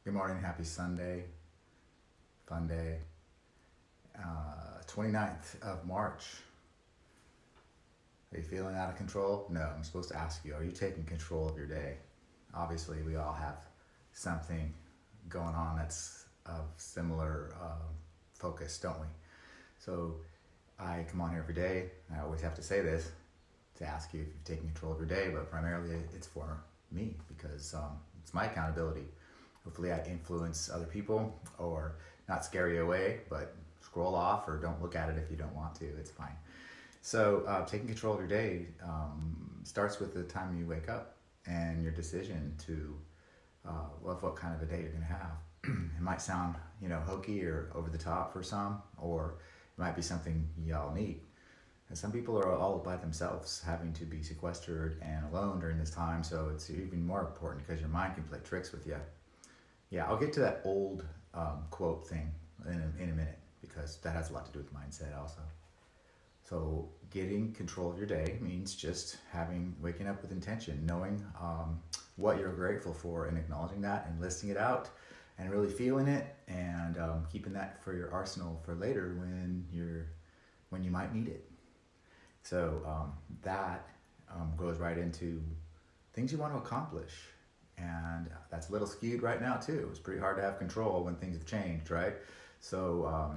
Good morning, happy Sunday, fun day. 29th of March. Are you feeling out of control? No, I'm supposed to ask you, are you taking control of your day? Obviously, we all have something going on that's of similar focus, don't we? So I come on here every day, and I always have to say this to ask you if you've taken control of your day, but primarily it's for me because it's my accountability. Hopefully I influence other people or not scare you away, but scroll off or don't look at it if you don't want to. It's fine. So taking control of your day starts with the time you wake up and your decision to of what kind of a day you're going to have. It might sound, hokey or over the top for some, or it might be something y'all need. And some people are all by themselves, having to be sequestered and alone during this time, so it's even more important because your mind can play tricks with you. Yeah, I'll get to that old quote thing in a minute because that has a lot to do with mindset also. So getting control of your day means just waking up with intention, knowing what you're grateful for and acknowledging that and listing it out and really feeling it and keeping that for your arsenal for later when you might need it. So that goes right into things you want to accomplish. And that's a little skewed right now too. It's pretty hard to have control when things have changed, right? So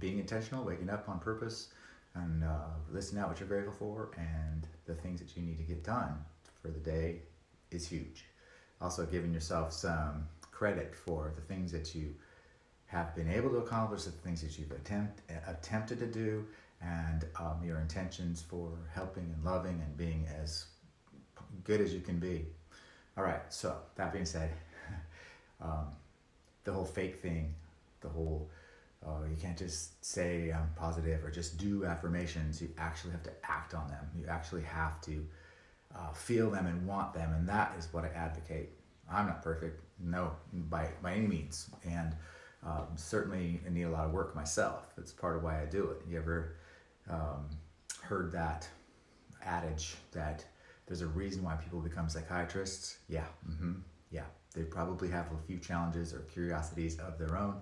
being intentional, waking up on purpose, and listing out what you're grateful for and the things that you need to get done for the day is huge. Also giving yourself some credit for the things that you have been able to accomplish, the things that you've attempted to do, and your intentions for helping and loving and being as good as you can be. All right, so that being said, the whole fake thing, the whole, you can't just say I'm positive or just do affirmations. You actually have to act on them. You actually have to feel them and want them, and that is what I advocate. I'm not perfect, no, by any means, and certainly I need a lot of work myself. It's part of why I do it. You ever heard that adage that there's a reason why people become psychiatrists? Yeah, yeah. They probably have a few challenges or curiosities of their own,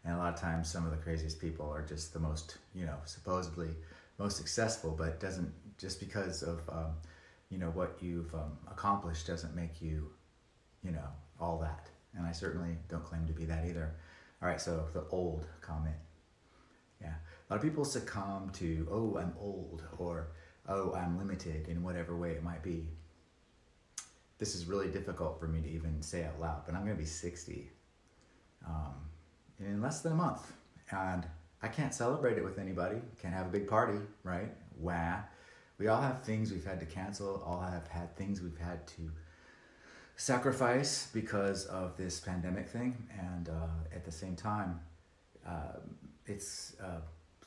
and a lot of times some of the craziest people are just the most, supposedly most successful, but doesn't, just because of, what you've accomplished doesn't make you, all that. And I certainly don't claim to be that either. All right, so the old comment. Yeah, a lot of people succumb to, oh, I'm old, or oh, I'm limited in whatever way it might be. This is really difficult for me to even say out loud, but I'm going to be 60 in less than a month. And I can't celebrate it with anybody. Can't have a big party, right? Wah. We all have things we've had to cancel. All have had things we've had to sacrifice because of this pandemic thing. And at the same time, it's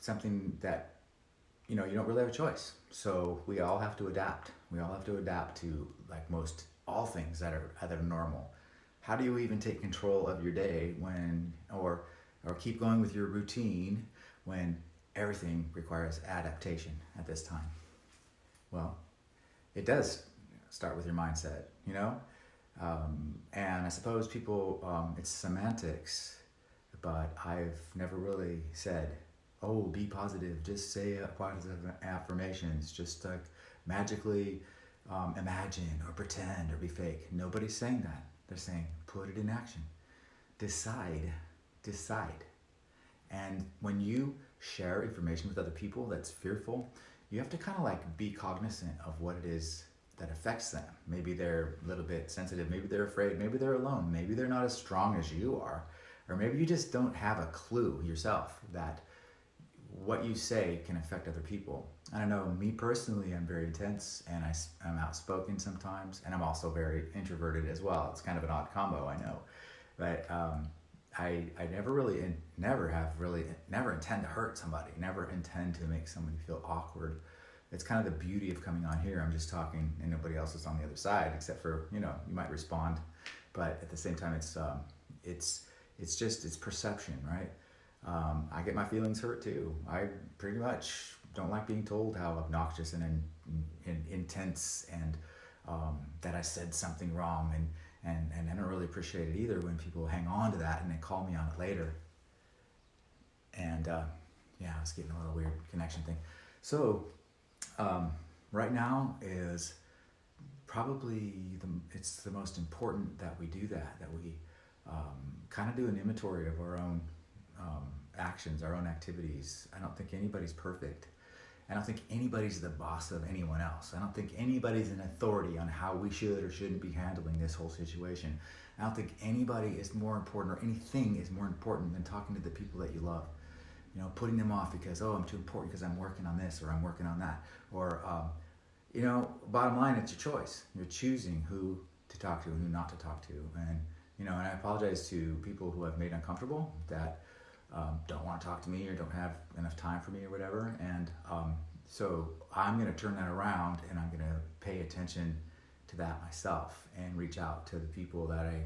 something that you don't really have a choice. So we all have to adapt. We all have to adapt to most all things that are normal. How do you even take control of your day or keep going with your routine when everything requires adaptation at this time? Well, it does start with your mindset, and I suppose people, it's semantics, but I've never really said, oh, be positive, just say positive affirmations, just magically imagine or pretend or be fake. Nobody's saying that. They're saying put it in action. Decide. And when you share information with other people that's fearful, you have to kind of be cognizant of what it is that affects them. Maybe they're a little bit sensitive, maybe they're afraid, maybe they're alone, maybe they're not as strong as you are, or maybe you just don't have a clue yourself that what you say can affect other people. I don't know, me personally, I'm very intense and I'm outspoken sometimes, and I'm also very introverted as well. It's kind of an odd combo, I know. But I never intend to hurt somebody, never intend to make somebody feel awkward. It's kind of the beauty of coming on here. I'm just talking and nobody else is on the other side, except for, you might respond. But at the same time, it's perception, right? I get my feelings hurt too. I pretty much don't like being told how obnoxious and intense and that I said something wrong And I don't really appreciate it either when people hang on to that and they call me on it later. And yeah, I was getting a little weird connection thing. So right now is probably it's the most important that we do that we kind of do an inventory of our own actions, our own activities. I don't think anybody's perfect. I don't think anybody's the boss of anyone else. I don't think anybody's an authority on how we should or shouldn't be handling this whole situation. I don't think anybody is more important or anything is more important than talking to the people that you love. You know, putting them off because, oh, I'm too important because I'm working on this or I'm working on that. Or, you know, bottom line, it's your choice. You're choosing who to talk to and who not to talk to. And, you know, and I apologize to people who I've made uncomfortable that don't want to talk to me or don't have enough time for me or whatever. And so I'm going to turn that around and I'm going to pay attention to that myself and reach out to the people that I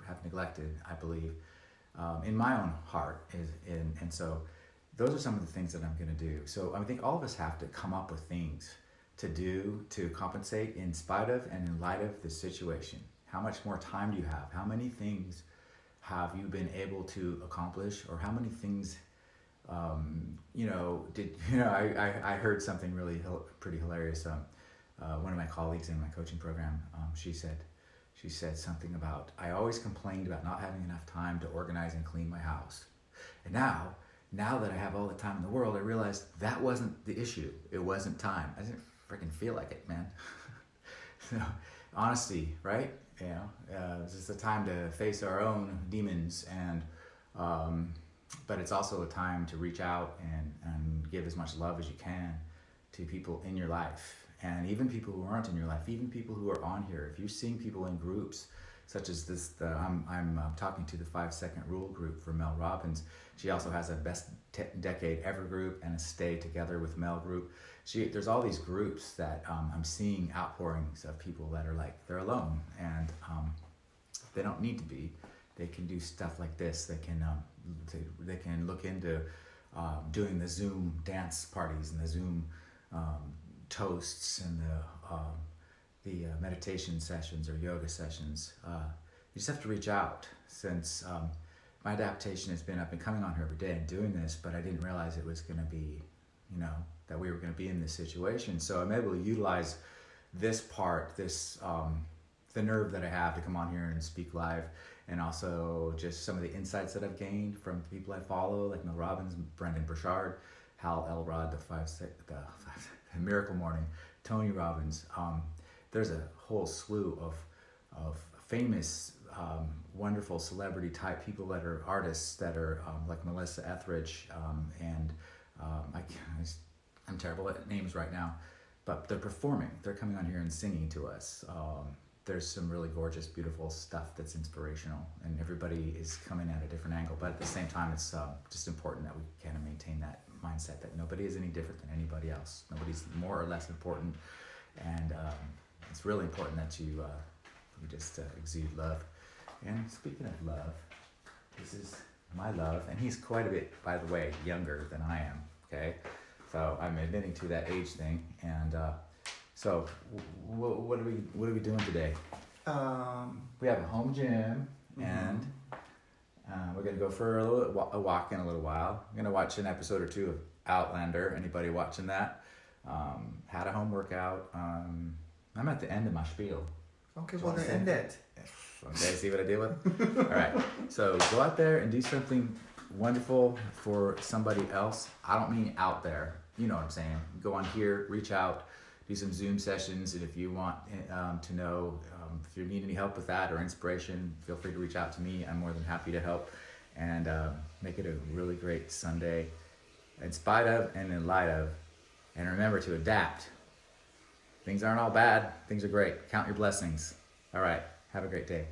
have neglected, I believe, in my own heart. And so those are some of the things that I'm going to do. So I think all of us have to come up with things to do to compensate in spite of and in light of the situation. How much more time do you have? How many things have you been able to accomplish, or how many things, I heard something really pretty hilarious. One of my colleagues in my coaching program, she said something about, I always complained about not having enough time to organize and clean my house. And now that I have all the time in the world, I realized that wasn't the issue. It wasn't time. I didn't freaking feel like it, man. So, honesty, right? You know, it's just a time to face our own demons, and but it's also a time to reach out and give as much love as you can to people in your life, and even people who aren't in your life, even people who are on here. If you're seeing people in groups such as this, I'm talking to the 5-second rule group for Mel Robbins. She also has a best decade ever group and a stay together with Mel group. There's all these groups that I'm seeing outpourings of people that are like, they're alone, and they don't need to be. They can do stuff like this. They can look into doing the Zoom dance parties and the Zoom toasts and the meditation sessions or yoga sessions. You just have to reach out. Since my adaptation has been, I've been coming on here every day and doing this, but I didn't realize it was going to be, that we were going to be in this situation. So I'm able to utilize this part, the nerve that I have to come on here and speak live, and also just some of the insights that I've gained from the people I follow, like Mel Robbins, Brendan Burchard, Hal Elrod, the Miracle Morning, Tony Robbins. There's a whole slew of famous, wonderful celebrity type people that are artists that are like Melissa Etheridge, and I'm terrible at names right now, but they're performing. They're coming on here and singing to us. There's some really gorgeous, beautiful stuff that's inspirational, and everybody is coming at a different angle. But at the same time, it's just important that we kind of maintain that mindset that nobody is any different than anybody else. Nobody's more or less important, and it's really important that you just exude love. And speaking of love, this is my love, and he's quite a bit, by the way, younger than I am. Okay, so I'm admitting to that age thing, and so what are we doing today? We have a home gym, and we're gonna go for a walk in a little while. I'm gonna watch an episode or two of Outlander. Anybody watching that? Had a home workout. I'm at the end of my spiel. Okay, well then end it. Okay, see what I deal with? All right, so go out there and do something wonderful for somebody else. I don't mean out there. You know what I'm saying. Go on here, reach out, do some Zoom sessions, and if you want to know, if you need any help with that or inspiration, feel free to reach out to me. I'm more than happy to help, and make it a really great Sunday, in spite of and in light of. And remember to adapt. Things aren't all bad. Things are great. Count your blessings. All right. Have a great day.